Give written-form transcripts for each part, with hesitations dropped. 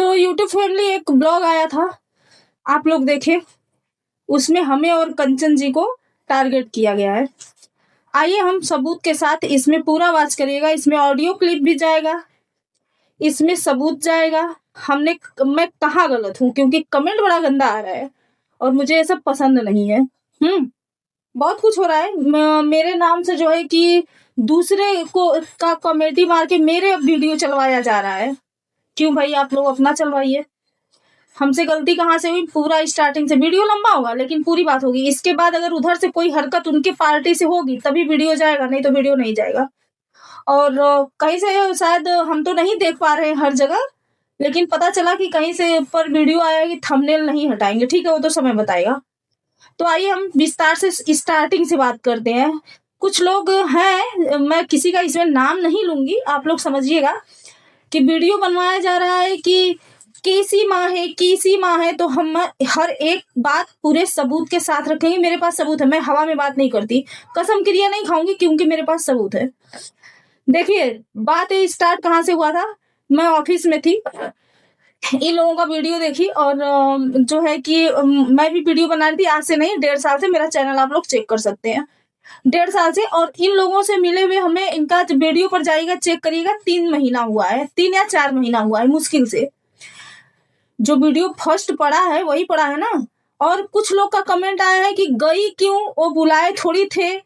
तो YouTube family एक blog आया था, आप लोग देखे, उसमें हमें और कंचन जी को टारगेट किया गया है। आइए हम सबूत के साथ, इसमें पूरा वाच करिएगा, इसमें ऑडियो क्लिप भी जाएगा, इसमें सबूत जाएगा। मैं कहाँ गलत हूँ, क्योंकि कमेंट बड़ा गंदा आ रहा है और मुझे ये सब पसंद नहीं है। बहुत कुछ हो रहा है मेरे नाम से, जो है कि दूसरे को का कॉमेडी मार के मेरे वीडियो चलवाया जा रहा है। क्यों भाई, आप लोग अपना चलवाइए। हमसे गलती कहाँ से हुई, पूरा स्टार्टिंग से। वीडियो लंबा होगा लेकिन पूरी बात होगी। इसके बाद अगर उधर से कोई हरकत उनके पार्टी से होगी तभी वीडियो जाएगा, नहीं तो वीडियो नहीं जाएगा। और कहीं से शायद हम तो नहीं देख पा रहे हैं हर जगह, लेकिन पता चला कि कहीं से पर वीडियो आया कि थंबनेल नहीं हटाएंगे। ठीक है, वो तो समय बताएगा। तो आइए हम विस्तार से स्टार्टिंग से बात करते हैं। कुछ लोग हैं, मैं किसी का इसमें नाम नहीं लूंगी, आप लोग समझिएगा, कि वीडियो बनवाया जा रहा है कि कैसी माँ है, तो हम हर एक बात पूरे सबूत के साथ रखेंगे। मेरे पास सबूत है, मैं हवा में बात नहीं करती, कसम क्रिया नहीं खाऊंगी, क्योंकि मेरे पास सबूत है। देखिए बात स्टार्ट कहाँ से हुआ था। मैं ऑफिस में थी, इन लोगों का वीडियो देखी, और जो है कि मैं भी वीडियो बना रही थी। आज से नहीं, 1.5 साल से मेरा चैनल आप लोग चेक कर सकते हैं, 1.5 साल से। और इन लोगों से मिले हुए हमें, इनका वीडियो पर जाइएगा, चेक करिएगा, 3 महीना हुआ है, 3 या 4 महीना हुआ है मुश्किल से। जो वीडियो फर्स्ट पड़ा है वही पड़ा है ना। और कुछ लोग का कमेंट आया है कि गई क्यों, वो बुलाए थोड़ी थे।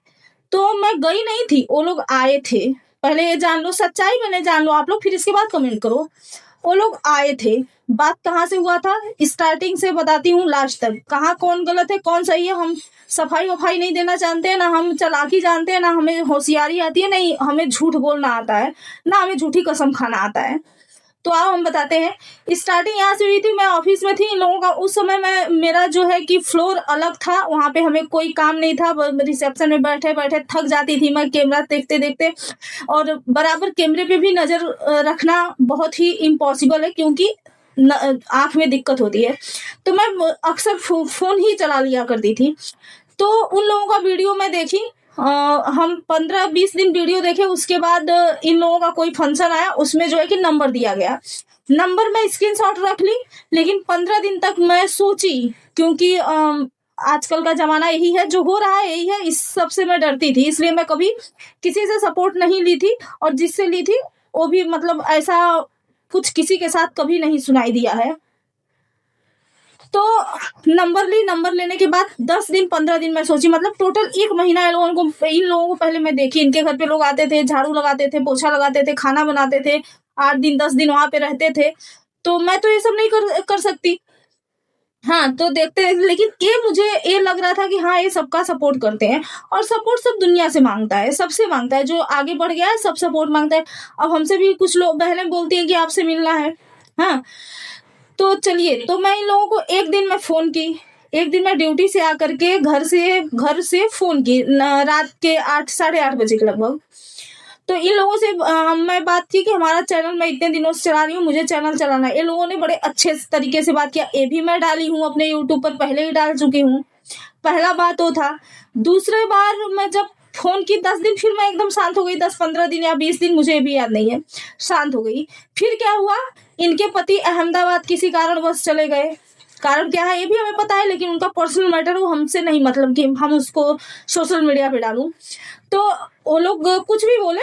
तो मैं गई नहीं थी, वो लोग आए थे। पहले ये जान लो, सच्चाई मैंने जान लो आप लोग, फिर इसके बाद कमेंट करो। वो लोग आए थे। बात कहाँ से हुआ था, स्टार्टिंग से बताती हूँ लास्ट तक। कहाँ कौन गलत है कौन सही है, हम सफाई वफाई नहीं देना जानते हैं, ना हम चालाकी जानते हैं, ना हमें होशियारी आती है, नहीं हमें झूठ बोलना आता है, ना हमें झूठी कसम खाना आता है। तो आओ हम बताते हैं। स्टार्टिंग यहाँ से हुई थी, मैं ऑफिस में थी इन लोगों का। उस समय मेरा जो है कि फ्लोर अलग था, वहां पे हमें कोई काम नहीं था। रिसेप्शन में बैठे बैठे थक जाती थी मैं कैमरा देखते देखते, और बराबर कैमरे पे भी नजर रखना बहुत ही इम्पॉसिबल है, क्योंकि आंख में दिक्कत होती है। तो मैं अक्सर फोन ही चला लिया करती थी। तो उन लोगों का वीडियो मैं देखी, हम 15-20 दिन वीडियो देखे। उसके बाद इन लोगों का कोई फंक्शन आया, उसमें जो है कि नंबर दिया गया। नंबर मैं स्क्रीनशॉट रख ली, लेकिन 15 दिन तक मैं सोची, क्योंकि आजकल का जमाना यही है, जो हो रहा है यही है, इस सबसे मैं डरती थी। इसलिए मैं कभी किसी से सपोर्ट नहीं ली थी, और जिससे ली थी वो भी मतलब ऐसा कुछ किसी के साथ कभी नहीं सुनाई दिया है। तो नंबर ली, नंबर लेने के बाद 10 दिन 15 दिन मैं सोची, मतलब टोटल 1 महीना इन लोगों को पहले मैं देखी। इनके घर पे लोग आते थे, झाड़ू लगाते थे, पोछा लगाते थे, खाना बनाते थे, 8 दिन 10 दिन वहां पे रहते थे। तो मैं तो ये सब नहीं कर सकती। हाँ, तो देखते, लेकिन मुझे ये लग रहा था कि हाँ ये सबका सपोर्ट करते हैं, और सपोर्ट सब दुनिया से मांगता है, सबसे मांगता है। जो आगे बढ़ गया है सब सपोर्ट मांगता है। अब हमसे भी कुछ लोग बहनें बोलती है कि आपसे मिलना है। हाँ, तो चलिए, तो मैं इन लोगों को एक दिन मैं फोन की, एक दिन मैं ड्यूटी से आकर के घर से फोन की, रात के 8 साढ़े 8 बजे के लगभग। तो इन लोगों से मैं बात की कि हमारा चैनल मैं इतने दिनों से चला रही हूँ, मुझे चैनल चलाना है। इन लोगों ने बड़े अच्छे तरीके से बात किया। ये भी मैं डाली हूँ अपने यूट्यूब पर, पहले ही डाल चुकी हूँ। पहला बात वो था। दूसरे बार मैं जब फोन की 10 दिन, फिर मैं एकदम शांत हो गई। 10-15 दिन या 20 दिन, मुझे भी याद नहीं है, शांत हो गई। फिर क्या हुआ, इनके पति अहमदाबाद किसी कारणवश चले गए। कारण क्या है ये भी हमें पता है, लेकिन उनका पर्सनल मैटर, वो हमसे नहीं मतलब कि हम उसको सोशल मीडिया पे डालूं। तो वो लोग कुछ भी बोले,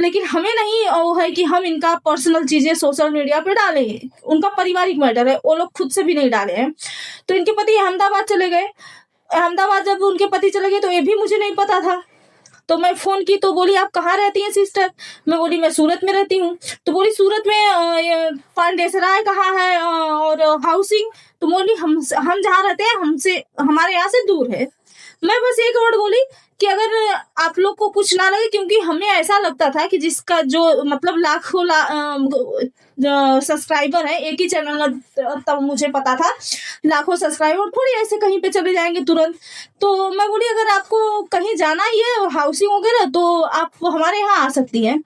लेकिन हमें नहीं वो है कि हम इनका पर्सनल चीजें सोशल मीडिया पे डाले। उनका पारिवारिक मैटर है, वो लोग खुद से भी नहीं डाले हैं। तो इनके पति अहमदाबाद चले गए। अहमदाबाद जब उनके पति चले गए तो ये भी मुझे नहीं पता था। तो मैं फोन की तो बोली आप कहाँ रहती हैं सिस्टर। मैं बोली मैं सूरत में रहती हूँ। तो बोली सूरत में पांडेसराय कहाँ है, और हाउसिंग। तो बोली हम जहाँ रहते हैं हमसे, हमारे यहाँ से दूर है। मैं बस एक वर्ड बोली कि अगर आप लोग को कुछ ना लगे, क्योंकि हमें ऐसा लगता था कि जिसका जो मतलब लाखों सब्सक्राइबर है, एक ही चैनल, तब मुझे पता था लाखों सब्सक्राइबर थोड़ी ऐसे कहीं पे चले जाएंगे तुरंत। तो मैं बोली अगर आपको कहीं जाना ही है हाउसिंग वगैरह, तो आप हमारे यहाँ आ सकती हैं।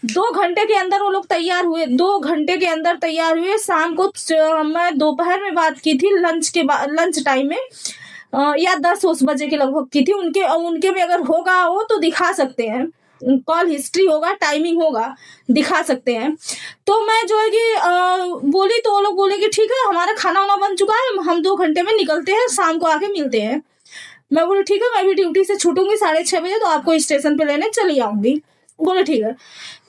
2 घंटे के अंदर वो लोग तैयार हुए, 2 घंटे के अंदर तैयार हुए। शाम को मैं दोपहर में बात की थी, लंच टाइम में, या 10 बजे के लगभग की थी। उनके में अगर होगा वो तो दिखा सकते हैं। कॉल हिस्ट्री होगा, टाइमिंग होगा, दिखा सकते हैं। तो मैं जो है कि बोली तो वो लोग बोले कि ठीक है, हमारा खाना वाना बन चुका है, हम 2 घंटे में निकलते हैं, शाम को आके मिलते हैं। मैं बोली ठीक है, मैं भी ड्यूटी से छूटूंगी 6:30 बजे, तो आपको स्टेशन पे लेने चली आऊंगी। बोले ठीक है।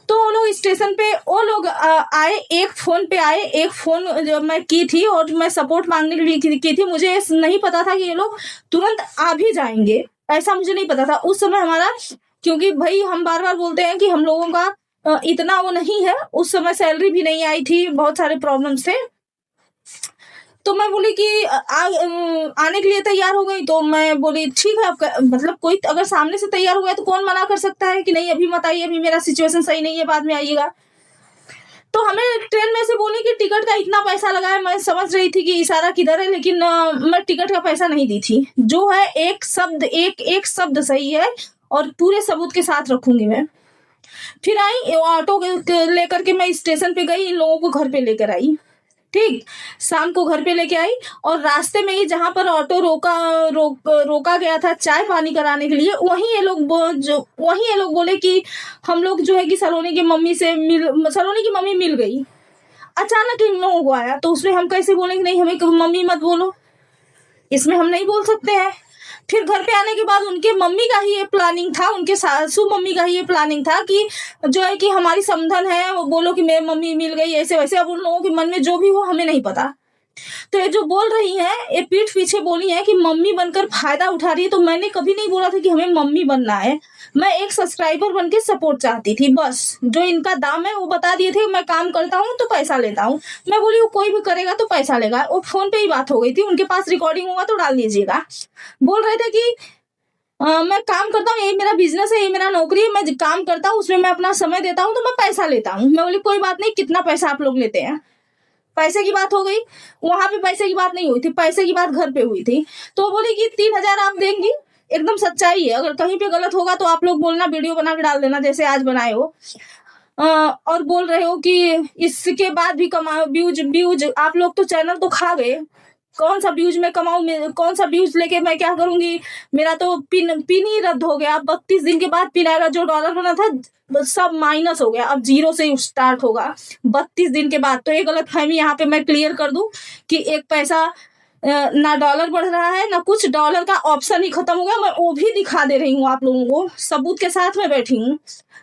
तो वो लोग स्टेशन पे वो लोग आए, एक फोन पे आए, एक फोन जो मैं की थी और मैं सपोर्ट मांगने के लिए की थी। मुझे नहीं पता था कि ये लोग तुरंत आ भी जाएंगे, ऐसा मुझे नहीं पता था उस समय हमारा, क्योंकि भाई हम बार बार बोलते हैं कि हम लोगों का इतना वो नहीं है। उस समय सैलरी भी नहीं आई थी, बहुत सारे प्रॉब्लम्स थे। तो मैं बोली कि आने के लिए तैयार हो गई। तो मैं बोली ठीक है, आपका मतलब कोई अगर सामने से तैयार हो गया तो कौन मना कर सकता है कि नहीं अभी मत आइए, अभी मेरा सिचुएशन सही नहीं है, बाद में आइएगा। तो हमें ट्रेन में से बोली कि टिकट का इतना पैसा लगा है। मैं समझ रही थी कि इशारा किधर है, लेकिन मैं टिकट का पैसा नहीं दी थी। जो है एक शब्द, एक शब्द सही है और पूरे सबूत के साथ रखूंगी मैं। फिर आई ऑटो लेकर के मैं स्टेशन पे गई, इन लोगों को घर पे लेकर आई। ठीक, शाम को घर पे लेके आई और रास्ते में ही जहां पर ऑटो रोका गया था चाय पानी कराने के लिए, वहीं ये लोग बोले कि हम लोग जो है कि सलोनी की मम्मी मिल गई। अचानक इन लोगों को आया, तो उसमें हम कैसे बोलेंगे नहीं हमें मम्मी मत बोलो, इसमें हम नहीं बोल सकते हैं। फिर घर पे आने के बाद उनके मम्मी का ही ये प्लानिंग था, उनके सासू मम्मी का ही ये प्लानिंग था कि जो है कि हमारी समधन है, वो बोलो कि मेरी मम्मी मिल गई, ऐसे वैसे। अब उन लोगों के मन में जो भी हो हमें नहीं पता। तो ये जो बोल रही है, ये पीठ पीछे बोली है कि मम्मी बनकर फायदा उठा रही है। तो मैंने कभी नहीं बोला था कि हमें मम्मी बनना है, मैं एक सब्सक्राइबर बन के सपोर्ट चाहती थी बस। जो इनका दाम है वो बता दिए थे, मैं काम करता हूँ तो पैसा लेता हूँ। मैं बोली वो कोई भी करेगा तो पैसा लेगा। वो फोन पे ही बात हो गई थी, उनके पास रिकॉर्डिंग होगा तो डाल दीजिएगा। बोल रहे थे कि मैं काम करता हूँ, ये मेरा बिजनेस है, ये मेरा नौकरी है, मैं काम करता हूँ, उसमें मैं अपना समय देता हूँ, तो मैं पैसा लेता हूँ। मैं बोली कोई बात नहीं, कितना पैसा आप लोग लेते हैं। पैसे की बात हो गई, वहां पे पैसे की बात नहीं हुई थी, पैसे की बात घर पे हुई थी। तो बोली कि 3,000 आप देंगी। एकदम सच्चाई है, अगर कहीं पे गलत होगा तो आप लोग बोलना, वीडियो बना के डाल देना जैसे आज बनाए हो। और बोल रहे हो कि इसके बाद भी कमाओ व्यूज। आप लोग तो चैनल तो खा गए, कौन सा व्यूज मैं कमाऊं, कौन सा व्यूज लेके मैं क्या करूंगी। मेरा तो पिन ही रद्द हो गया। 32 दिन के बाद पिन आएगा, जो डॉलर बना था सब माइनस हो गया, अब 0 से स्टार्ट होगा 32 दिन के बाद। तो ये गलतफहमी यहाँ पे मैं क्लियर कर दूं कि एक पैसा ना डॉलर बढ़ रहा है ना कुछ, डॉलर का ऑप्शन ही खत्म हो गया। मैं वो भी दिखा दे रही हूँ आप लोगों को, सबूत के साथ में बैठी हूँ।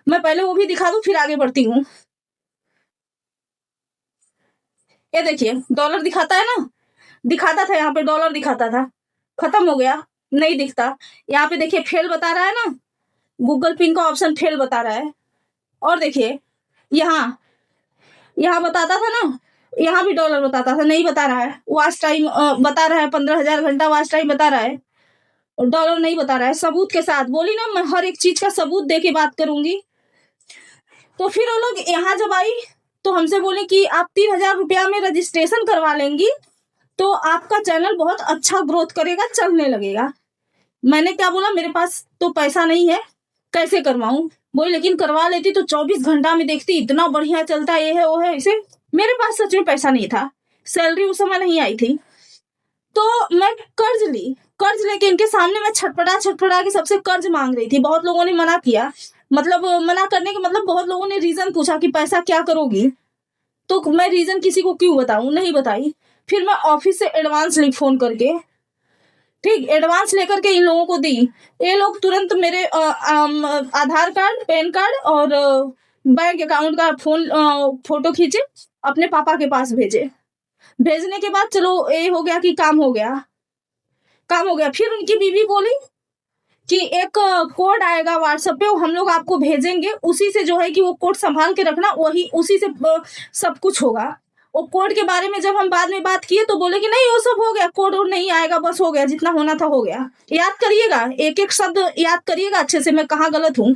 मैं पहले वो भी दिखा दूं फिर आगे बढ़ती हूँ। ये देखिए डॉलर दिखाता है ना, दिखाता था यहाँ पे, डॉलर दिखाता था, खत्म हो गया, नहीं दिखता। यहाँ पे देखिए फेल बता रहा है ना, गूगल पिन का ऑप्शन फेल बता रहा है। और देखिए यहाँ बताता था ना, यहाँ भी डॉलर बताता था, नहीं बता रहा है। वॉच टाइम बता रहा है, 15,000 घंटा वॉच टाइम बता रहा है, और डॉलर नहीं बता रहा है। सबूत के साथ बोली ना, मैं हर एक चीज का सबूत दे के बात करूंगी। तो फिर वो लोग यहाँ जब आई तो हमसे बोले कि आप 3,000 रुपया में रजिस्ट्रेशन करवा लेंगी तो आपका चैनल बहुत अच्छा ग्रोथ करेगा, चलने लगेगा। मैंने क्या बोला, मेरे पास तो पैसा नहीं है, कैसे करवाऊं। बोले लेकिन करवा लेती तो 24 घंटा में देखती, इतना बढ़िया चलता, ये है वो है इसे। मेरे पास सच में पैसा नहीं था, सैलरी उस समय नहीं आई थी। तो मैं कर्ज लेके इनके सामने मैं छटपटा के सबसे कर्ज मांग रही थी। बहुत लोगों ने मना किया, मतलब मना करने के मतलब बहुत लोगों ने रीजन पूछा कि पैसा क्या करोगी। तो मैं रीजन किसी को क्यों बताऊं, नहीं बताई। फिर मैं ऑफिस से एडवांस ली फोन करके, ठीक, एडवांस लेकर के इन लोगों को दी। ये लोग तुरंत मेरे आधार कार्ड, पैन कार्ड और बैंक अकाउंट का फोटो खींचे, अपने पापा के पास भेजे। भेजने के बाद चलो ये हो गया कि काम हो गया। फिर उनकी बीवी बोली कि एक कोड आएगा व्हाट्सएप पे, वो हम लोग आपको भेजेंगे, उसी से जो है कि वो कोड संभाल के रखना, वही उसी से सब कुछ होगा। वो कोड के बारे में जब हम बाद में बात किए तो बोले कि नहीं वो सब हो गया, कोड और नहीं आएगा, बस हो गया, जितना होना था हो गया। याद करिएगा, एक एक शब्द याद करिएगा अच्छे से, मैं कहाँ गलत हूँ।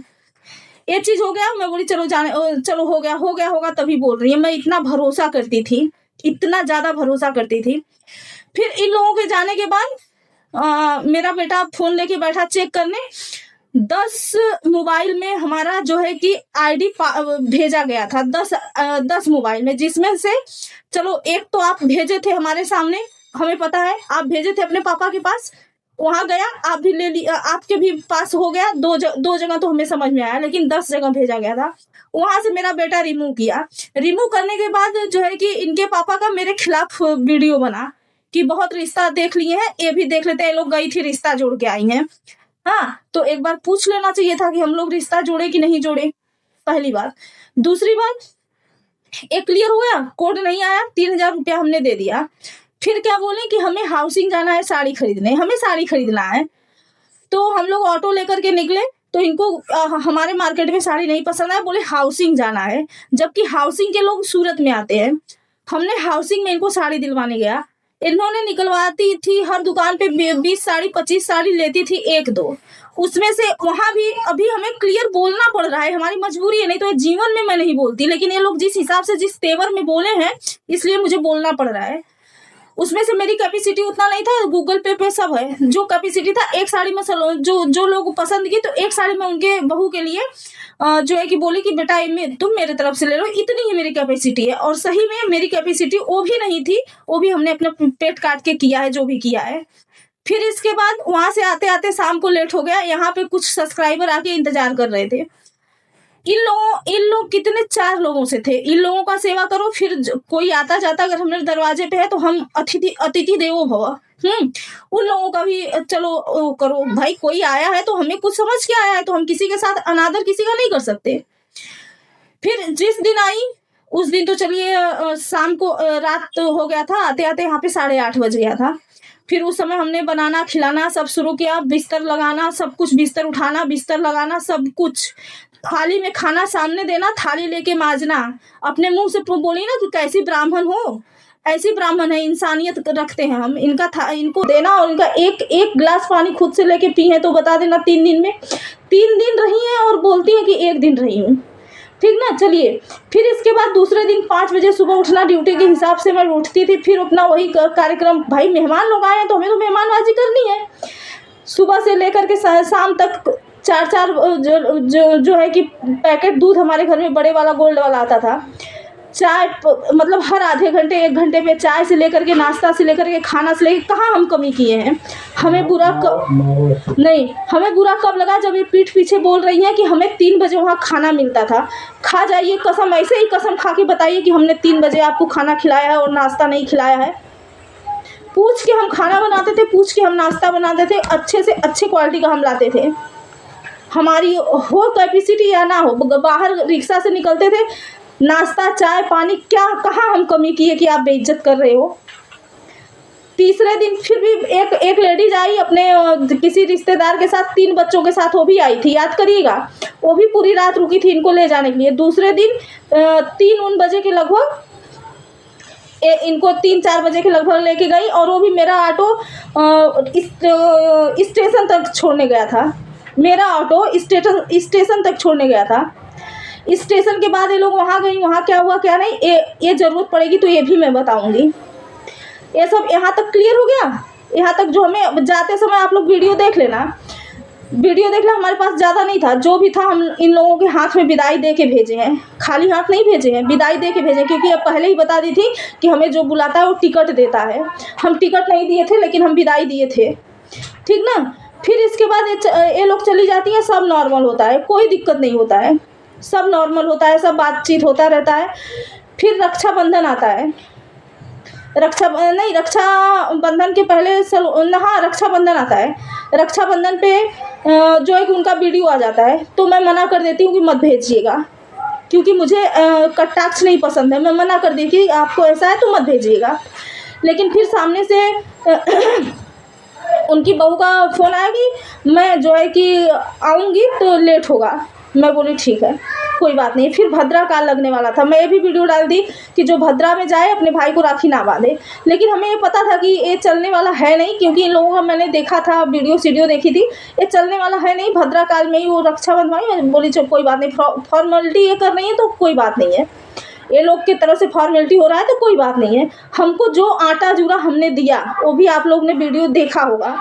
ये चीज हो गया। मैं बोली चलो हो गया होगा, तभी बोल रही है। मैं इतना भरोसा करती थी, इतना ज्यादा भरोसा करती थी। फिर इन लोगों के जाने के बाद मेरा बेटा फोन लेके बैठा चेक करने, 10 मोबाइल में हमारा जो है कि आईडी भेजा गया था। 10 मोबाइल में, जिसमें से चलो एक तो आप भेजे थे हमारे सामने, हमें पता है आप भेजे थे अपने पापा के पास, वहां गया, आप भी ले ली, आपके भी पास हो गया, दो जगह तो हमें समझ में आया, लेकिन 10 जगह भेजा गया था। वहां से मेरा बेटा रिमूव किया। रिमूव करने के बाद जो है कि इनके पापा का मेरे खिलाफ वीडियो बना कि बहुत रिश्ता देख लिए हैं, ये भी देख लेते हैं, ये लोग गई थी रिश्ता जोड़ के आई हैं। हाँ, तो एक बार पूछ लेना चाहिए था कि हम लोग रिश्ता जोड़े कि नहीं जोड़े, पहली बात। दूसरी बात, एक क्लियर हो गया, कोड नहीं आया, 3000 रुपया हमने दे दिया। फिर क्या बोले कि हमें हाउसिंग जाना है साड़ी खरीदने, हमें साड़ी खरीदना है। तो हम लोग ऑटो लेकर के निकले, तो इनको हमारे मार्केट में साड़ी नहीं पसंद आया, बोले हाउसिंग जाना है, जबकि हाउसिंग के लोग सूरत में आते हैं। हमने हाउसिंग में इनको साड़ी दिलवाने गया, इन्होंने निकलवाती थी हर दुकान पे 20 साड़ी 25 साड़ी लेती थी, 1-2 उसमें से वहां भी अभी हमें क्लियर बोलना पड़ रहा है, हमारी मजबूरी है, नहीं तो जीवन में मैं नहीं बोलती, लेकिन ये लोग जिस हिसाब से जिस तेवर में बोले हैं इसलिए मुझे बोलना पड़ रहा है। उसमें से मेरी कैपेसिटी उतना नहीं था, गूगल पे सब है, जो कैपेसिटी था एक साड़ी में जो लोग पसंद की, तो एक साड़ी में उनके बहू के लिए जो है कि बोली कि बेटा तुम मेरे तरफ से ले लो, इतनी ही मेरी कैपेसिटी है। और सही में मेरी कैपेसिटी वो भी नहीं थी, वो भी हमने अपना पेट काट के किया है जो भी किया है। फिर इसके बाद वहां से आते आते शाम को लेट हो गया, यहाँ पे कुछ सब्सक्राइबर आके इंतजार कर रहे थे। इन लोग कितने 4 लोगों से थे, इन लोगों का सेवा करो, फिर कोई आता जाता अगर हमारे दरवाजे पे है तो हम अतिथि देवो भव, उन लोगों का भी चलो करो भाई, कोई आया है तो हमें कुछ समझ के आया है, तो हम किसी के साथ अनादर किसी का नहीं कर सकते। फिर जिस दिन आई उस दिन तो चलिए शाम को रात हो गया था, आते आते यहाँ पे 8:30 बज गया था। फिर उस समय हमने बनाना खिलाना सब शुरू किया, बिस्तर लगाना, सब कुछ, बिस्तर उठाना, बिस्तर लगाना, सब कुछ। थाली में खाना सामने देना, थाली लेके माजना, अपने मुंह से बोली ना कि कैसी ब्राह्मण हो, ऐसी ब्राह्मण है, इंसानियत रखते हैं हम। इनको देना, और इनका एक गिलास पानी खुद से लेके पी है तो बता देना 3 दिन में 3 दिन रही है, और बोलती है कि 1 दिन रही हूँ, ठीक ना। चलिए, फिर इसके बाद दूसरे दिन 5 बजे सुबह उठना, ड्यूटी के हिसाब से मैं उठती थी। फिर अपना वही कार्यक्रम, भाई मेहमान लोग आए हैं तो हमें तो मेहमानबाजी करनी है। सुबह से लेकर के शाम तक 4-4 जो है कि पैकेट दूध हमारे घर में बड़े वाला गोल्ड वाला आता था। चाय मतलब हर आधे घंटे 1 घंटे में चाय से लेकर के नाश्ता से लेकर के खाना से लेकर कहाँ हम कमी किए हैं। हमें बुरा कब लगा, जब ये पीठ पीछे बोल रही हैं कि हमें 3 बजे वहाँ खाना मिलता था। खा जाइए कसम, ऐसे ही कसम खा के बताइए कि हमने 3 बजे आपको खाना खिलाया है और नाश्ता नहीं खिलाया है। पूछ के हम खाना बनाते थे, पूछ के हम नाश्ता बनाते थे, अच्छे से अच्छे क्वालिटी का हम लाते थे। हमारी हो कैपेसिटी या ना हो, बाहर रिक्शा से निकलते थे, नाश्ता चाय पानी, क्या कहाँ हम कमी किए कि आप बेइज्जत कर रहे हो। तीसरे दिन फिर भी एक लेडीज आई अपने किसी रिश्तेदार के साथ, 3 बच्चों के साथ, वो भी आई थी, याद करिएगा, वो भी पूरी रात रुकी थी इनको ले जाने के लिए। दूसरे दिन 3 बजे के लगभग इनको 3-4 बजे के लगभग लेके गई, और वो भी मेरा ऑटो स्टेशन तक छोड़ने गया था। मेरा ऑटो स्टेशन तक छोड़ने गया था। स्टेशन के बाद ये लोग वहाँ गई, वहाँ क्या हुआ क्या नहीं, ये ज़रूरत पड़ेगी तो ये भी मैं बताऊँगी। ये सब यहाँ तक क्लियर हो गया। यहाँ तक जो हमें जाते समय आप लोग वीडियो देख लेना, हमारे पास ज़्यादा नहीं था, जो भी था हम इन लोगों के हाथ में विदाई दे के भेजे हैं, खाली हाथ नहीं भेजे हैं, विदाई दे के भेजे, क्योंकि अब पहले ही बता दी थी कि हमें जो बुलाता है वो टिकट देता है। हम टिकट नहीं दिए थे, लेकिन हम विदाई दिए थे, ठीक ना। फिर इसके बाद ये लोग चली जाती हैं, सब नॉर्मल होता है, कोई दिक्कत नहीं होता है, सब नॉर्मल होता है, सब बातचीत होता रहता है। फिर रक्षाबंधन आता है, रक्षाबंधन के पहले हाँ रक्षाबंधन आता है। रक्षाबंधन पे जो है कि उनका वीडियो आ जाता है, तो मैं मना कर देती हूँ कि मत भेजिएगा, क्योंकि मुझे कटाक्ष नहीं पसंद है, मैं मना कर देती हूँ आपको ऐसा है तो मत भेजिएगा। लेकिन फिर सामने से उनकी बहू का फ़ोन आया कि मैं जो है कि आऊँगी तो लेट होगा। मैं बोली ठीक है, कोई बात नहीं। फिर भद्रा काल लगने वाला था, मैं ये भी वीडियो डाल दी कि जो भद्रा में जाए अपने भाई को राखी ना बांधे, लेकिन हमें ये पता था कि ये चलने वाला है नहीं, क्योंकि इन लोगों का मैंने देखा था, वीडियो देखी थी, ये चलने वाला है नहीं। भद्रा काल में ही वो रक्षा बंधवाई, मैं बोली चलो कोई बात नहीं, फॉर्मेलिटी ये कर रही है तो कोई बात नहीं है, ये लोग की तरफ से फॉर्मेलिटी हो रहा है तो कोई बात नहीं है। हमको जो आटा जूरा हमने दिया वो भी आप लोग ने वीडियो देखा होगा,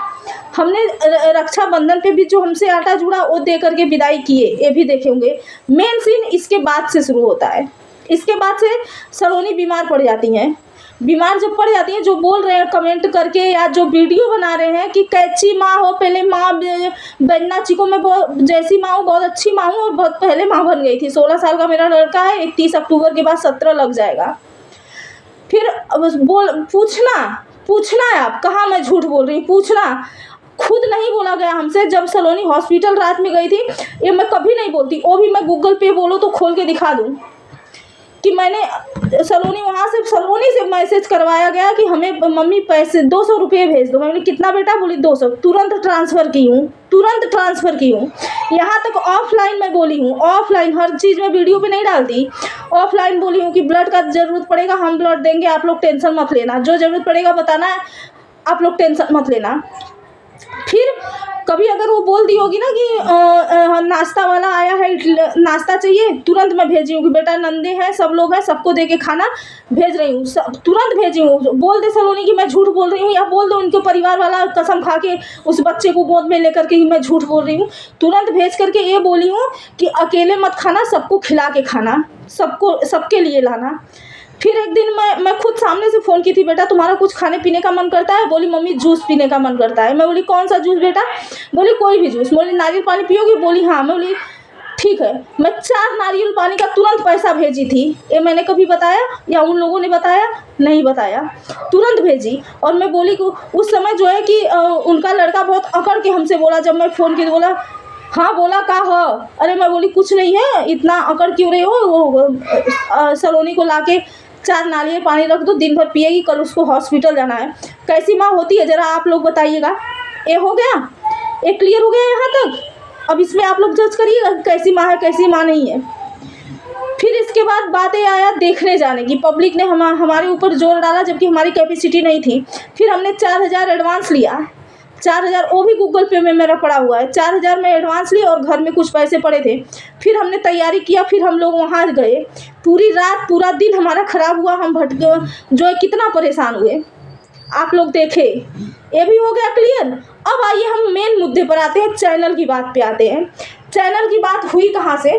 हमने रक्षाबंधन पे भी जो हमसे आटा जुड़ा वो दे करके विदाई किए, ये भी देखे होंगे। मेन सीन इसके बाद से शुरू होता है। इसके बाद से सलोनी बीमार पड़ जाती हैं, बीमार जब पड़ जाती हैं, जो बोल रहे हैं कमेंट करके या जो वीडियो बना रहे हैं कि कैसी माँ हो, पहले माँ बनना चिको, मैं बहुत जैसी माँ हूँ, बहुत अच्छी माँ हूँ और बहुत पहले माँ बन गई थी। 16 साल का मेरा लड़का है, 31 अक्टूबर के बाद 17 लग जाएगा। फिर पूछना है आप, कहाँ मैं झूठ बोल रही हूँ, पूछना। खुद नहीं बोला गया हमसे जब सलोनी हॉस्पिटल रात में गई थी, ये मैं कभी नहीं बोलती, वो भी मैं गूगल पे बोलो तो खोल के दिखा दूँ कि मैंने सलोनी से मैसेज करवाया गया कि हमें मम्मी पैसे 200 रुपये भेज दो। मैंने कितना बेटा, बोली 200, तुरंत ट्रांसफ़र की हूँ। यहाँ तक ऑफलाइन मैं बोली हूँ, ऑफलाइन हर चीज़ में वीडियो पे नहीं डालती, ऑफलाइन बोली हूँ कि ब्लड का ज़रूरत पड़ेगा हम ब्लड देंगे, आप लोग टेंशन मत लेना, जो ज़रूरत पड़ेगा बताना है, आप लोग टेंशन मत लेना। फिर कभी अगर वो बोल दी होगी ना कि नाश्ता वाला आया है, नाश्ता चाहिए, तुरंत मैं भेजी हूँ कि बेटा नंदे हैं, सब लोग हैं, सबको दे के खाना भेज रही हूँ, तुरंत भेजी हूँ। बोल दे सलोनी कि मैं झूठ बोल रही हूँ, या बोल दो उनके परिवार वाला कसम खा के उस बच्चे को गोद में लेकर के मैं झूठ बोल रही हूँ, तुरंत भेज करके ये बोली हूँ कि अकेले मत खाना, सबको खिला के खाना, सबके लिए लाना। फिर एक दिन मैं खुद सामने से फ़ोन की थी, बेटा तुम्हारा कुछ खाने पीने का मन करता है? बोली मम्मी जूस पीने का मन करता है। मैं बोली कौन सा जूस बेटा? बोली कोई भी जूस। बोली नारियल पानी पियोगी? बोली हाँ। मैं बोली ठीक है। मैं 4 नारियल पानी का तुरंत पैसा भेजी थी। ये मैंने कभी बताया या उन लोगों ने बताया? नहीं बताया, तुरंत भेजी। और मैं बोली कि उस समय जो है कि उनका लड़का बहुत अकड़ के हमसे बोला, जब मैं फ़ोन की तो बोला हाँ, बोला का हो? अरे मैं बोली कुछ नहीं है, इतना अकड़ क्यों रहे हो? वो सलोनी को ला के 4 नारियल पानी रख दो, दिन भर पिएगी, कल उसको हॉस्पिटल जाना है। कैसी माँ होती है ज़रा आप लोग बताइएगा। ये हो गया, ये क्लियर हो गया यहाँ तक। अब इसमें आप लोग जज करिएगा कैसी माँ है कैसी माँ नहीं है। फिर इसके बाद बातें आया देखने जाने की। पब्लिक ने हमारे ऊपर जोर डाला जबकि हमारी कैपेसिटी नहीं थी। फिर हमने 4000 एडवांस लिया, 4000 वो भी गूगल पे में मेरा पड़ा हुआ है। 4000 में एडवांस लिए और घर में कुछ पैसे पड़े थे। फिर हमने तैयारी किया, फिर हम लोग वहाँ गए। पूरी रात पूरा दिन हमारा ख़राब हुआ, हम भटके जो है कितना परेशान हुए आप लोग देखे। ये भी हो गया क्लियर। अब आइए हम मेन मुद्दे पर आते हैं, चैनल की बात पे आते हैं। चैनल की बात हुई कहाँ से?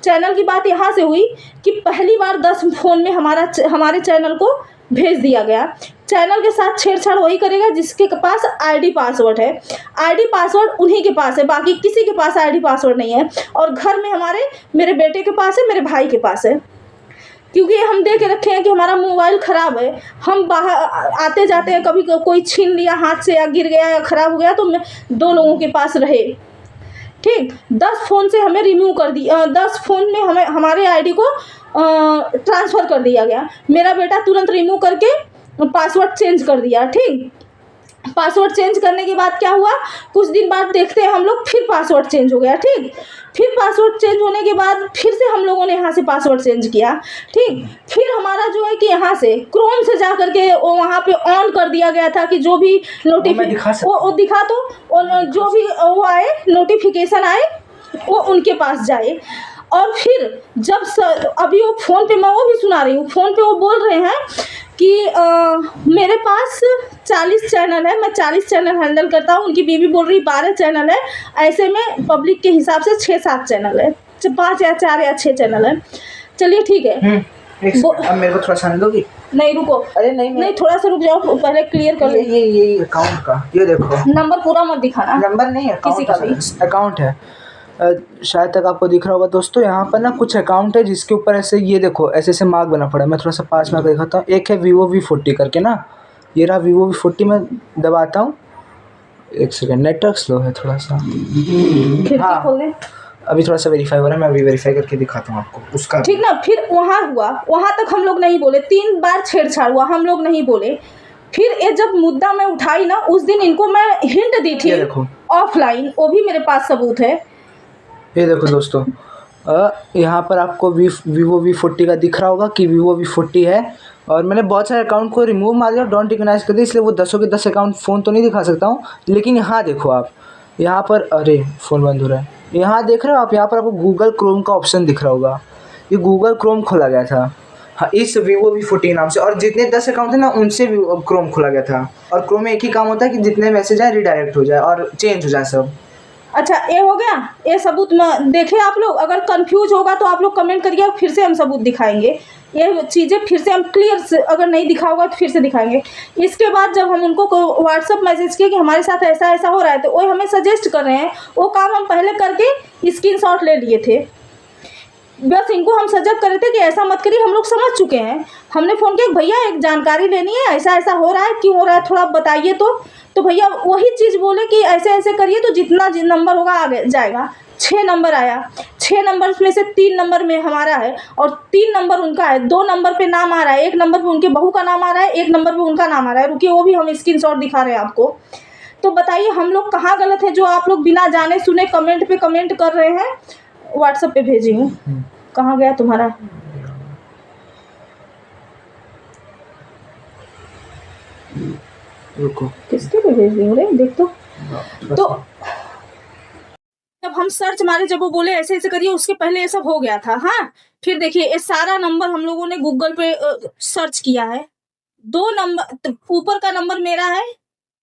चैनल की बात यहाँ से हुई कि पहली बार 10 फ़ोन में हमारे चैनल को भेज दिया गया। चैनल के साथ छेड़छाड़ वही करेगा जिसके पास आईडी पासवर्ड है। आईडी पासवर्ड उन्हीं के पास है, बाकी किसी के पास आईडी पासवर्ड नहीं है। और घर में मेरे बेटे के पास है, मेरे भाई के पास है, क्योंकि हम दे के रखे हैं कि हमारा मोबाइल ख़राब है, हम बाहर आते जाते हैं, कभी कोई छीन लिया हाथ से या गिर गया या ख़राब हो गया तो 2 लोगों के पास रहे। ठीक, 10 फ़ोन से हमें रिमूव कर दिया, 10 फ़ोन में हमारे आईडी को ट्रांसफ़र कर दिया गया। मेरा बेटा तुरंत रिमूव करके पासवर्ड चेंज कर दिया। ठीक, पासवर्ड चेंज करने के बाद क्या हुआ, कुछ दिन बाद देखते हैं हम लोग फिर पासवर्ड चेंज हो गया। ठीक, फिर पासवर्ड चेंज होने के बाद फिर से हम लोगों ने यहाँ से पासवर्ड चेंज किया। ठीक, फिर हमारा जो है कि यहाँ से क्रोम से जा करके वहाँ पे ऑन कर दिया गया था कि जो भी नोटिफिकेशन वो दिखा तो जो भी वो आए नोटिफिकेशन आए वो उनके पास जाए। और फिर जब अभी वो फ़ोन पे, मैं वो भी सुना रही हूँ, फ़ोन पे वो बोल रहे हैं कि मेरे पास 40 चैनल है, मैं 40 चैनल हैंडल करता हूँ। उनकी बीवी बोल रही 12 चैनल है। ऐसे में पब्लिक के हिसाब से 6-7 चैनल है, 5 या 4 या 6 चैनल है। चलिए ठीक है। अब मेरे को थोड़ा सा दोगी? नहीं रुको, अरे नहीं थोड़ा सा रुक जाओ, पहले क्लियर कर लो। ये अकाउंट का ये देखो, नंबर पूरा मत दिखाना। नंबर नहीं है, किसी का भी अकाउंट है। शायद तक आपको दिख रहा होगा दोस्तों, यहाँ पर ना कुछ अकाउंट है जिसके ऊपर ऐसे ये देखो ऐसे मार्क बना पड़ा है। मैं थोड़ा सा पास में दिखाता हूँ। एक है Vivo V40 करके ना, ये रहा Vivo V40। मैं दबाता हूँ, एक सेकंड, नेटवर्क स्लो है थोड़ा सा। हाँ, अभी थोड़ा सा वेरीफाई हो रहा है, मैं अभी वेरीफाई करके दिखाता हूँ आपको उसका। ठीक ना, फिर वहाँ हुआ, वहाँ तक हम लोग नहीं बोले, 3 बार छेड़छाड़ हुआ, हम लोग नहीं बोले। फिर ये जब मुद्दा मैं उठाई ना, उस दिन इनको मैं हिंट दी थी ऑफलाइन, वो भी मेरे पास सबूत है। ये देखो दोस्तों, यहाँ पर आपको Vivo V40 का दिख रहा होगा कि Vivo V40 है। और मैंने बहुत सारे अकाउंट को रिमूव मार दिया, डोंट रिकॉग्नाइज कर दिया, इसलिए वो 10 के 10 अकाउंट फ़ोन तो नहीं दिखा सकता हूँ। लेकिन यहाँ देखो आप, यहाँ पर, अरे फ़ोन बंद हो रहा है। यहाँ देख रहे हो आप, यहाँ पर आपको गूगल क्रोम का ऑप्शन दिख रहा होगा। ये गूगल क्रोम खोला गया था, हाँ, इस Vivo V40 नाम से। और जितने 10 अकाउंट थे ना, उनसे भी क्रोम खोला गया था। और क्रोम में एक ही काम होता है कि जितने मैसेज आए रिडायरेक्ट हो जाए और चेंज हो जाए सब। अच्छा ये हो गया, ये सबूत में देखे आप लोग। अगर कंफ्यूज होगा तो आप लोग कमेंट करिए, फिर से हम सबूत दिखाएंगे। ये चीज़ें फिर से हम क्लियर से, अगर नहीं दिखा होगा तो फिर से दिखाएंगे। इसके बाद जब हम उनको व्हाट्सअप मैसेज किए कि हमारे साथ ऐसा ऐसा हो रहा है, तो वो हमें सजेस्ट कर रहे हैं, वो काम हम पहले करके स्क्रीनशॉट ले लिए थे। बस इनको हम सजग कर रहे थे कि ऐसा मत करिए, हम लोग समझ चुके हैं। हमने फ़ोन किया, भैया एक जानकारी लेनी है, ऐसा ऐसा हो रहा है, क्यों हो रहा है, थोड़ा बताइए। तो भैया वही चीज़ बोले कि ऐसे ऐसे करिए तो जितना नंबर होगा आगे जाएगा। 6 नंबर आया, 6 नंबर में से 3 नंबर में हमारा है और 3 नंबर उनका है। 2 नंबर पे नाम आ रहा है, 1 नंबर पे उनके बहू का नाम आ रहा है, 1 नंबर पे उनका नाम आ रहा है। रुकिए वो भी हम स्क्रीनशॉट दिखा रहे हैं आपको। तो बताइए हम लोग कहाँ गलत है, जो आप लोग बिना जाने सुने कमेंट पे कमेंट कर रहे हैं। व्हाट्सएप पे भेजी हूँ, कहाँ गया तुम्हारा? रुको, किसके पे भेज दी हूँ रे, देख तो जब हम सर्च मारे, जब वो बोले ऐसे ऐसे करिए, उसके पहले ये सब हो गया था। हाँ, फिर देखिए ये सारा नंबर हम लोगों ने गूगल पे सर्च किया है। 2 नंबर ऊपर का नंबर मेरा है,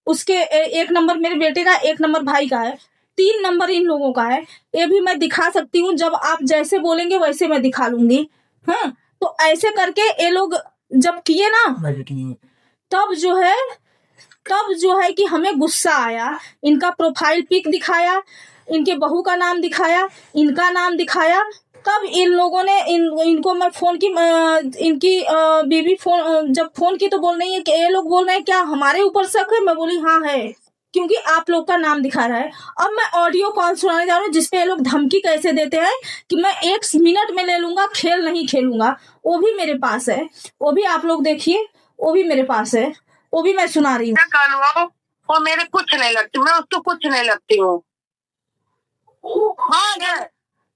उसके 1 नंबर मेरे बेटे का, 1 नंबर भाई का है, 3 नंबर इन लोगों का है। ये भी मैं दिखा सकती हूँ, जब आप जैसे बोलेंगे वैसे मैं दिखा लूंगी। हाँ, तो ऐसे करके ये लोग जब किए ना, तब जो है कि हमें गुस्सा आया। इनका प्रोफाइल पिक दिखाया, इनके बहू का नाम दिखाया, इनका नाम दिखाया। तब इन लोगों ने इनको मैं फ़ोन की, इनकी बीवी फ़ोन जब फ़ोन की तो बोल रही है कि ये लोग बोल रहे हैं क्या हमारे ऊपर शक है? मैं बोली हाँ है, क्योंकि आप लोग का नाम दिखा रहा है। अब मैं ऑडियो कॉल सुनाने जा रहा हूँ जिसपे ये लोग धमकी कैसे देते हैं कि मैं 1 मिनट में ले लूंगा, खेल नहीं खेलूंगा। वो भी मेरे पास है, वो भी आप लोग देखिए, वो भी मेरे पास है, वो भी मैं सुना रही हूँ। वो मेरे कुछ नहीं लगती, मैं उसको कुछ नहीं लगती हूँ। हाँ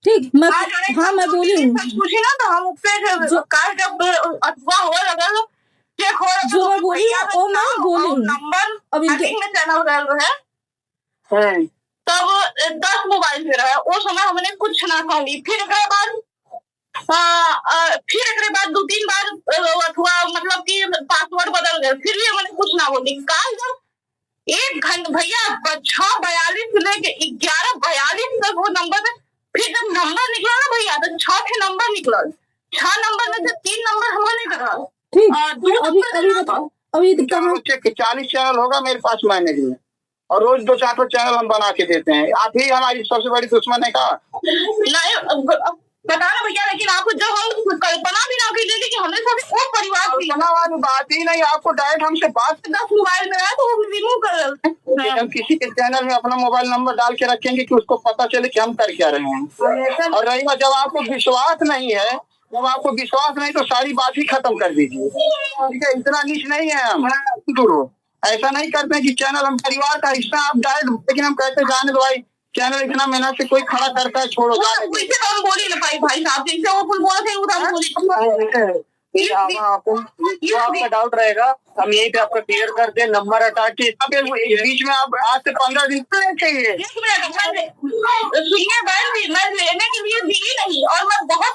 ठीक, मैं बोली हूँ पूछी ना तो हम जब अफवाह हो लगा जो मैं बोली वो मैं बोली हूँ। नंबर अब इनके में चैनल है, तब 10 मोबाइल पे रहा। उस समय हमने कुछ ना कहली। फिर एकरे बाद फिर एकरे बाद 2-3 बार हुआ, मतलब कि पासवर्ड बदल गए, फिर भी हमने कुछ ना बोली। काल जब 1 घंटा भैया 6:42 से लेके 11:42 तक वो नंबर पे, फिर जब नंबर निकला ना भैया तो 6 नंबर निकला। 6 नंबर में से 3 नंबर हमने करा। ठीक, अभी बताओ, अभी 40 चैनल होगा मेरे पास मैनेज में, और रोज 2-4 चैनल हम बना के देते हैं। आप ही हमारी सबसे बड़ी दुश्मन है का? नहीं बता ना भैया, लेकिन आपको जब हम कल्पना भी ना की थी कि हमने सभी एक परिवार की वाली बात ही नहीं। आपको डायरेक्ट हमसे बात 10 मोबाइल में आया तो वो रिमूव कर हम किसी के चैनल में अपना मोबाइल नंबर डाल के रखेंगे कि उसको पता चले कि हम कर क्या रहे हैं। और रही बात, जब आपको विश्वास नहीं है, जब आपको विश्वास नहीं तो सारी बात ही खत्म कर दीजिए। ठीक है, इतना नीच नहीं है हम, दूर हो। ऐसा नहीं करते कि चैनल हम परिवार का हिस्सा आप डायरेक्ट, लेकिन हम कहते जाने दो भाई, चैनल इतना मेहनत से कोई खड़ा करता है, छोड़ो जाने दो। तो हम बोली ना भाई साहब, जिनसे वो बोला थे वो हम बोली। आपका डाउट रहेगा, हम यहीं पे आपका क्लियर कर दे। नंबर हटा के बीच में आप आज से 15 दिन चाहिए। सुनिए, मैं लेने के लिए दी नहीं, और मैं बहुत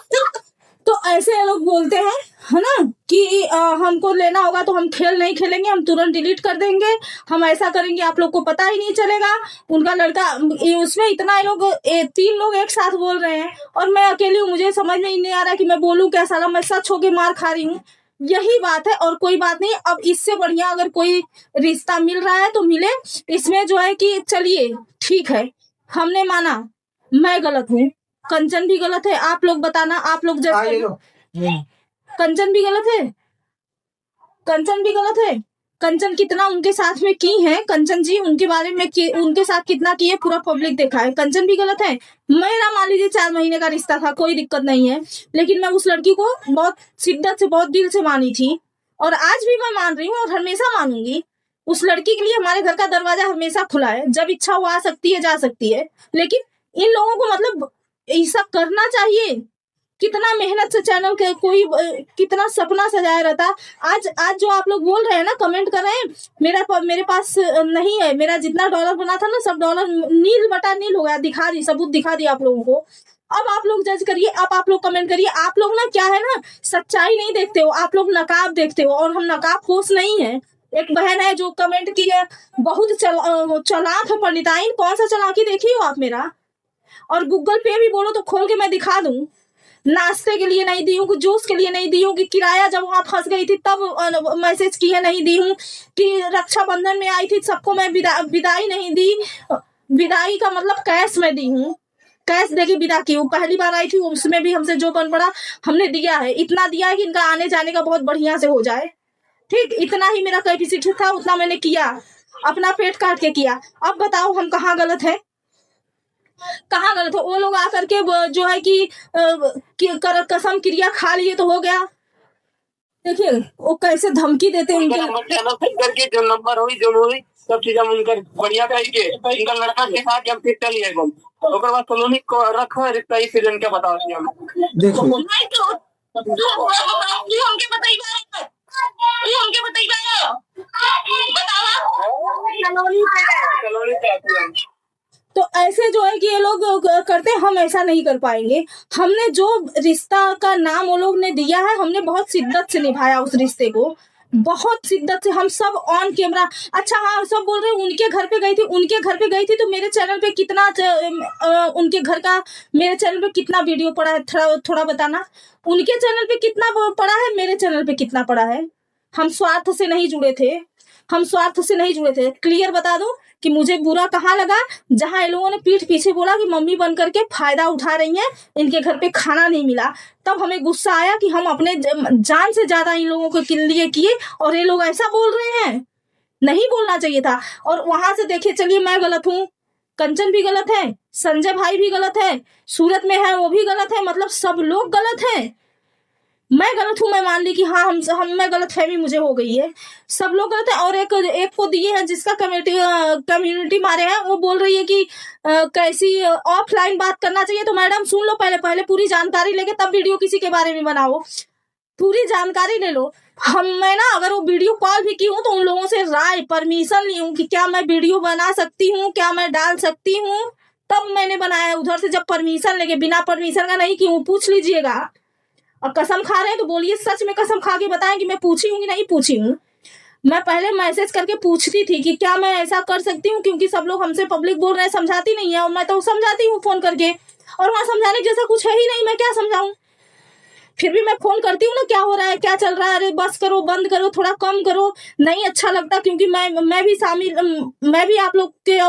तो ऐसे लोग बोलते हैं, है ना, कि हमको लेना होगा तो हम खेल नहीं खेलेंगे, हम तुरंत डिलीट कर देंगे, हम ऐसा करेंगे आप लोग को पता ही नहीं चलेगा। उनका लड़का उसमें इतना लोग 3 लोग एक साथ बोल रहे हैं और मैं अकेली हूँ। मुझे समझ में ही नहीं आ रहा कि मैं बोलूँ क्या, साला मैं सच होके मार खा रही हूँ। यही बात है और कोई बात नहीं। अब इससे बढ़िया अगर कोई रिश्ता मिल रहा है तो मिले। इसमें जो है कि चलिए ठीक है, हमने माना मैं गलत हूँ, कंचन भी गलत है। आप लोग बताना, आप लोग जैसे कंचन भी गलत है, कंचन भी गलत है। कंचन कितना उनके साथ में की है, कंचन जी उनके बारे में उनके साथ कितना की है पूरा पब्लिक देखा है। कंचन भी गलत है। मेरा मान लीजिए 4 महीने का रिश्ता था, कोई दिक्कत नहीं है, लेकिन मैं उस लड़की को बहुत शिद्दत से, बहुत दिल से मानी थी और आज भी मैं मान रही हूँ और हमेशा मानूंगी। उस लड़की के लिए हमारे घर का दरवाजा हमेशा खुला है, जब इच्छा वो आ सकती है, जा सकती है। लेकिन इन लोगों को मतलब ऐसा करना चाहिए। कितना मेहनत से चैनल के कोई कितना सपना सजाया रहता। आज जो आप लोग बोल रहे हैं ना, कमेंट कर रहे हैं, मेरे पास नहीं है, मेरा जितना डॉलर बना था ना सब डॉलर नील बटा नील हो गया। दिखा दी, सबूत दिखा दिया आप लोगों को। अब आप लोग जज करिए, अब आप लोग कमेंट करिए। आप लोग ना क्या है ना, सच्चाई नहीं देखते हो, आप लोग नकाब देखते हो और हम नकाब पोश नहीं है। एक बहन है जो कमेंट की है, बहुत चालाक है पंडिताइन। कौन सा चालाकी देखी हो आप मेरा? और गूगल पे भी बोलो तो खोल के मैं दिखा दूं। नाश्ते के लिए नहीं दी हूँ, जूस के लिए नहीं दी हूँ, कि किराया जब वहां फंस गई थी तब मैसेज किए नहीं दी हूँ, कि रक्षाबंधन में आई थी सबको मैं विदाई नहीं दी। विदाई का मतलब कैश में दी हूँ, कैश देके विदा की हूँ। पहली बार आई थी उसमें भी हमसे जो बन पड़ा हमने दिया है। इतना दिया है कि इनका आने जाने का बहुत बढ़िया से हो जाए। ठीक, इतना ही मेरा कैपेसिटी था, उतना मैंने किया, अपना पेट काट के किया। अब बताओ हम कहाँ गलत है, कहाँ गलत है? वो लोग आकर के जो है कि कसम क्रिया खा लिए तो हो गया। देखिए वो कैसे धमकी देते हैं करके जो नंबर हुई जो हुई सब चीज हम उनका बढ़िया करके इनका लड़का के साथ हम फिर चलिए गो ओकर बाद कॉलोनी को रखो रिश्ता ही फिर इनके बताओ हम देखो हमके बताइए तो ऐसे जो है कि ये लोग करते, हम ऐसा नहीं कर पाएंगे। हमने जो रिश्ता का नाम वो लोग ने दिया है, हमने बहुत शिद्दत से निभाया उस रिश्ते को, बहुत शिद्दत से। हम सब ऑन कैमरा, अच्छा हाँ सब बोल रहे उनके घर पे गई थी, उनके घर पे गई थी तो मेरे चैनल पे कितना उनके घर का मेरे चैनल पे कितना वीडियो पड़ा है, थोड़ा बताना। उनके चैनल पे कितना पड़ा है, मेरे चैनल पे कितना पड़ा है। हम स्वार्थ से नहीं जुड़े थे, हम स्वार्थ से नहीं जुड़े थे। क्लियर बता दूं कि मुझे बुरा कहाँ लगा, जहां इन लोगों ने पीठ पीछे बोला कि मम्मी बन करके फायदा उठा रही हैं, इनके घर पे खाना नहीं मिला। तब हमें गुस्सा आया कि हम अपने जान से ज्यादा इन लोगों के लिए किए और ये लोग ऐसा बोल रहे हैं, नहीं बोलना चाहिए था। और वहां से देखिए, चलिए मैं गलत हूँ, कंचन भी गलत है, संजय भाई भी गलत है, सूरत में है वो भी गलत है, मतलब सब लोग गलत है। मैं गलत हूँ, मैं मान ली कि हाँ हम मैं गलत फहमी मुझे हो गई है, सब लोग गलत है। और एक को दिए हैं जिसका कम्युनिटी मारे हैं, वो बोल रही है कि कैसी ऑफलाइन बात करना चाहिए। तो मैडम सुन लो, पहले पूरी जानकारी लेके तब वीडियो किसी के बारे में बनाओ, पूरी जानकारी ले लो। मैं ना अगर वो वीडियो कॉल भी की हूँ तो उन लोगों से राय परमिशन ली हूँ कि क्या मैं वीडियो बना सकती हूँ, क्या मैं डाल सकती हूँ, तब मैंने बनाया। उधर से जब परमिशन लेके, बिना परमिशन का नहीं की हूँ, पूछ लीजिएगा। और कसम खा रहे हैं तो बोलिए सच में कसम खा के बताएं कि मैं पूछी हूँ कि नहीं पूछी हूँ। मैं पहले मैसेज करके पूछती थी कि क्या मैं ऐसा कर सकती हूँ, क्योंकि सब लोग हमसे पब्लिक बोल रहे हैं, समझाती नहीं है, और मैं तो समझाती हूँ फोन करके, और वहां समझाने जैसा कुछ है ही नहीं, मैं क्या समझाऊं। फिर भी मैं फोन करती हूँ ना, क्या हो रहा है, क्या चल रहा है, अरे बस करो, बंद करो, थोड़ा कम करो, नहीं अच्छा लगता, क्योंकि मैं भी शामिल, मैं भी आप लोग के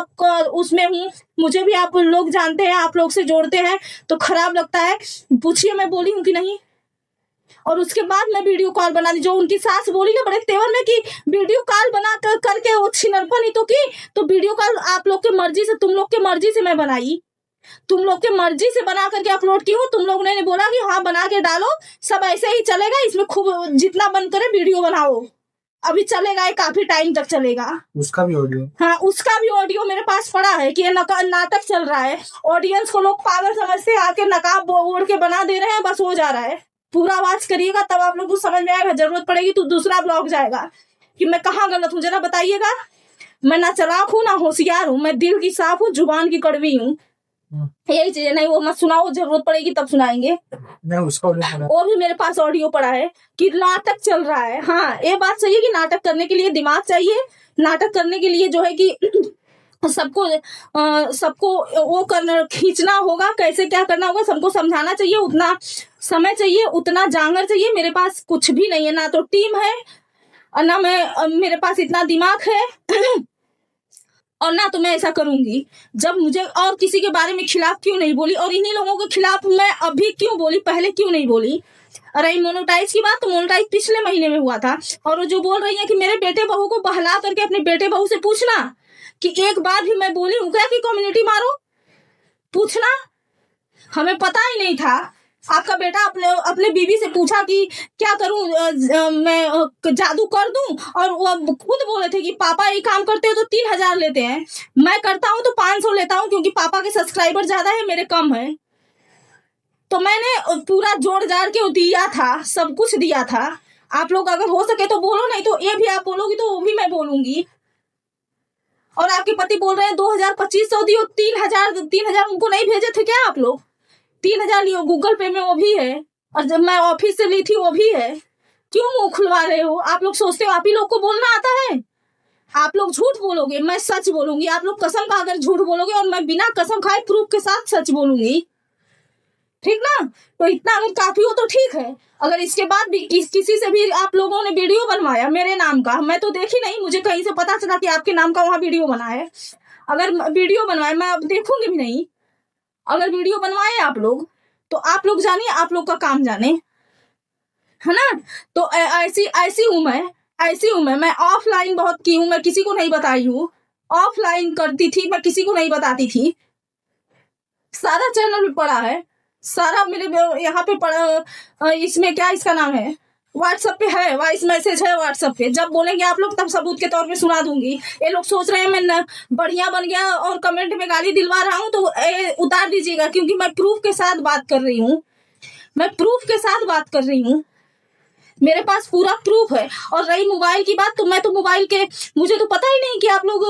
उसमें हूँ, मुझे भी आप लोग जानते हैं, आप लोग से जोड़ते हैं, तो खराब लगता है। पूछिए मैं बोली हूँ कि नहीं। और उसके बाद मैं वीडियो कॉल बना दी, जो उनकी सास बोली ना बड़े तेवर में कि वीडियो कॉल बना करके वो छिनरपन ही तो की, तो वीडियो कॉल आप लोग के मर्जी से, तुम लोग के मर्जी से मैं बनाई, तुम लोग के मर्जी से बना करके अपलोड की हूँ। तुम लोग ने बोला कि हाँ बना के डालो, सब ऐसे ही चलेगा, इसमें खूब जितना बन करे वीडियो बनाओ, अभी चलेगा, ये काफी टाइम तक चलेगा। उसका भी ऑडियो, हाँ उसका भी ऑडियो मेरे पास पड़ा है कि ये नाटक चल रहा है, ऑडियंस को लोग पागल समझते, आके नकाब ओढ़ के बना दे रहे हैं, बस हो जा रहा है। पूरा आवाज करिएगा तब आप लोग को समझ में आएगा, जरूरत पड़ेगी तो दूसरा ब्लॉग जाएगा कि मैं कहाँ गलत हूँ, जरा बताइएगा। मैं ना चालाक हूँ ना होशियार हूँ, मैं दिल की साफ हूँ, जुबान की कड़वी हूँ, यही चीज नहीं। वो मत सुनाओ, जरूरत पड़ेगी तब सुनाएंगे। मैं उसका वो भी मेरे पास ऑडियो पड़ा है कि नाटक चल रहा है। हाँ ये बात सही है कि नाटक करने के लिए दिमाग चाहिए, नाटक करने के लिए जो है कि सबको वो करना, खींचना होगा, कैसे क्या करना होगा, सबको समझाना चाहिए, उतना समय चाहिए, उतना जांगर चाहिए। मेरे पास कुछ भी नहीं है, ना तो टीम है और ना मेरे पास इतना दिमाग है और ना तो मैं ऐसा करूंगी। जब मुझे और किसी के बारे में खिलाफ क्यों नहीं बोली, और इन्हीं लोगों के खिलाफ मैं अभी क्यों बोली, पहले क्यों नहीं बोली। अरे मोनेटाइज की बात, तो मोनेटाइज पिछले महीने में हुआ था। और जो बोल रही है कि मेरे बेटे बहू को बहला करके अपने बेटे बहू से पूछना कि एक बार भी मैं बोली हूँ क्या कि कम्युनिटी मारो, पूछना। हमें पता ही नहीं था। आपका बेटा अपने बीवी से पूछा कि क्या करूं, मैं जादू कर दूं, और वो खुद बोले थे कि पापा ये काम करते हो तो 3000 लेते हैं, मैं करता हूं तो 500 लेता हूं, क्योंकि पापा के सब्सक्राइबर ज्यादा है, मेरे कम है। तो मैंने पूरा जोड़ जाड़ के दिया था, सब कुछ दिया था। आप लोग अगर हो सके तो बोलो, नहीं तो ये भी आप बोलोगी तो वो भी मैं बोलूंगी। और आपके पति बोल रहे हैं 2000-2500 दियो, 3000 उनको नहीं भेजे थे क्या आप लोग? 3000 लियो, गूगल पे में वो भी है, और जब मैं ऑफिस से ली थी वो भी है। क्यों मुंह खुलवा रहे हो? आप लोग सोचते हो आप ही लोग को बोलना आता है? आप लोग झूठ बोलोगे, मैं सच बोलूंगी। आप लोग कसम खाकर झूठ बोलोगे और मैं बिना कसम खाए प्रूफ के साथ सच बोलूंगी, ठीक ना? तो इतना अगर काफी हो तो ठीक है। अगर इसके बाद भी किसी से भी आप लोगों ने वीडियो बनवाया मेरे नाम का, मैं तो देखी नहीं, मुझे कहीं से पता चला कि आपके नाम का वहां वीडियो बना है। अगर वीडियो बनवाए, मैं अब देखूंगी भी नहीं। अगर वीडियो बनवाए आप लोग तो आप लोग जानिए, आप लोग का काम जाने, है ना? तो ऐसी हूं मैं ऑफलाइन बहुत की हूं, मैं किसी को नहीं बताई हूँ। ऑफलाइन करती थी, मैं किसी को नहीं बताती थी। सारा चैनल में पड़ा है, सारा मेरे यहाँ पे पड़ा। इसमें क्या इसका नाम है, व्हाट्सएप पे है, वॉइस मैसेज है व्हाट्सएप पे। जब बोलेंगे आप लोग तब सबूत के तौर पे सुना दूंगी। ये लोग सोच रहे हैं मैं बढ़िया बन गया और कमेंट में गाली दिलवा रहा हूँ, तो उतार दीजिएगा, क्योंकि मैं प्रूफ के साथ बात कर रही हूँ। मैं प्रूफ के साथ बात कर रही हूँ, मेरे पास पूरा प्रूफ है। और रही मोबाइल की बात, तो मैं तो मोबाइल के, मुझे तो पता ही नहीं कि आप लोग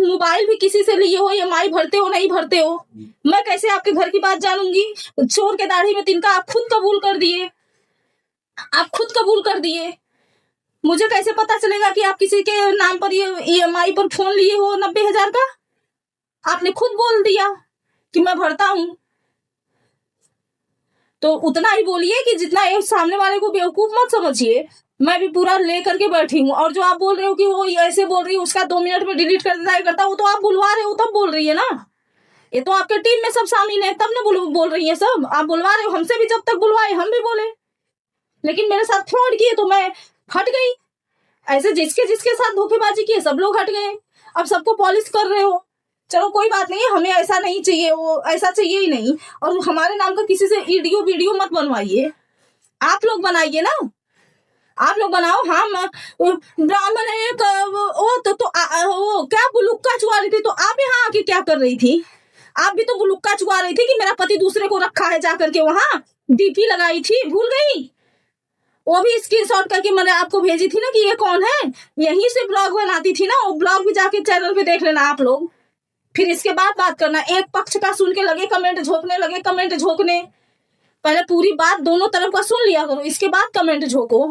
मोबाइल भी किसी से लिए हो, EMI भरते हो नहीं भरते हो। मैं कैसे आपके घर की बात जानूंगी? चोर के दाढ़ी में तिनका आप खुद कबूल कर दिए, आप खुद कबूल कर दिए। मुझे कैसे पता चलेगा कि आप किसी के नाम पर ये EMI पर फोन लिए हो 90,000 का? आपने खुद बोल दिया कि मैं भरता हूं। तो उतना ही बोलिए कि जितना एक सामने वाले को बेवकूफ मत समझिए। मैं भी पूरा ले करके बैठी हूँ। और जो आप बोल रहे हो कि वो ऐसे बोल रही है, उसका 2 मिनट में डिलीट कर देता है करता, वो तो आप बुलवा रहे हो तब बोल रही है ना। ये तो आपके टीम में सब शामिल है, तब ने बोल रही है सब। आप बुलवा रहे हो, हमसे भी जब तक बुलवाए हम भी बोले, लेकिन मेरे साथ फ्रॉड किए तो मैं हट गई। ऐसे जिसके साथ धोखेबाजी किए सब लोग हट गए। अब सबको पॉलिश कर रहे हो, चलो कोई बात नहीं, हमें ऐसा नहीं चाहिए, वो ऐसा चाहिए ही नहीं। और हमारे नाम का किसी से वीडियो मत बनवाइए, आप लोग बनाइए ना, आप लोग बनाओ। हाँ, ब्राह्मण है वो क्या बुलुक्का चुआ रही थी, तो आप यहाँ आके क्या कर रही थी? आप भी तो बुलुक्का चुआ रही थी कि मेरा पति दूसरे को रखा है, जाकर के वहां डीपी लगाई थी, भूल गई? वो भी स्क्रीनशॉट करके मैंने आपको भेजी थी ना कि ये कौन है। यहीं से ब्लॉग बनाती थी ना, वो ब्लॉग भी जाके चैनल पे देख लेना आप लोग। फिर इसके बाद बात करना। एक पक्ष का सुन के लगे कमेंट झोंकने। पहले पूरी बात दोनों तरफ का सुन लिया करो, इसके बाद कमेंट झोंको।